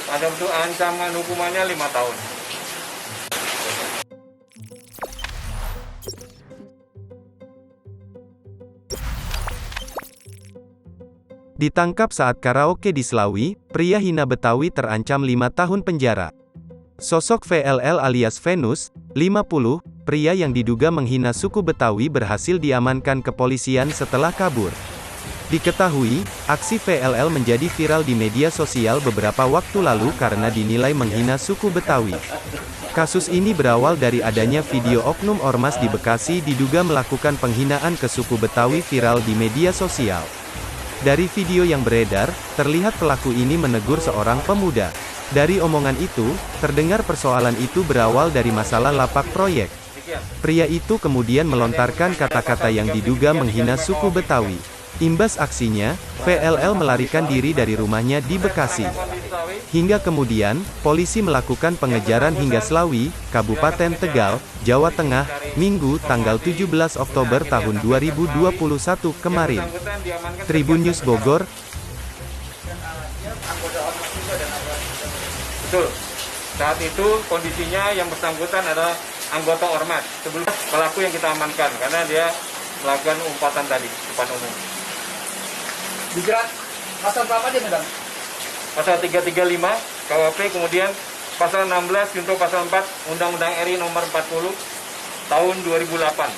Ada untuk ancaman hukumannya 5 tahun. Ditangkap saat karaoke di Slawi, pria hina Betawi terancam 5 tahun penjara. Sosok VLL alias Venus, 50, pria yang diduga menghina suku Betawi berhasil diamankan kepolisian setelah kabur. Diketahui, aksi VLL menjadi viral di media sosial beberapa waktu lalu karena dinilai menghina suku Betawi. Kasus ini berawal dari adanya video oknum ormas di Bekasi diduga melakukan penghinaan ke suku Betawi viral di media sosial. Dari video yang beredar, terlihat pelaku ini menegur seorang pemuda. Dari omongan itu, terdengar persoalan itu berawal dari masalah lapak proyek. Pria itu kemudian melontarkan kata-kata yang diduga menghina suku Betawi. Imbas aksinya, VLL melarikan diri dari rumahnya di Bekasi. Hingga kemudian, polisi melakukan pengejaran hingga Slawi, Kabupaten Tegal, Jawa Tengah, Minggu, tanggal 17 Oktober tahun 2021 kemarin. Tribun News Bogor. Betul. Saat itu kondisinya yang bersangkutan adalah anggota ormas. Sebelum pelaku yang kita amankan karena dia melakukan umpatan tadi depan umum. Dijerat pasal berapa dia, Madam? Pasal 335 KUHP, kemudian pasal 16 junto pasal 4 Undang-Undang RI nomor 40 tahun 2008.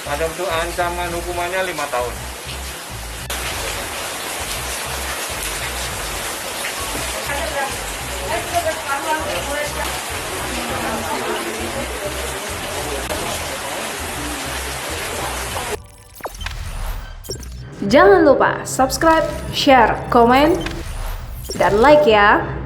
Ada untuk ancaman hukumannya 5 tahun. Jangan lupa subscribe, share, komen, dan like ya.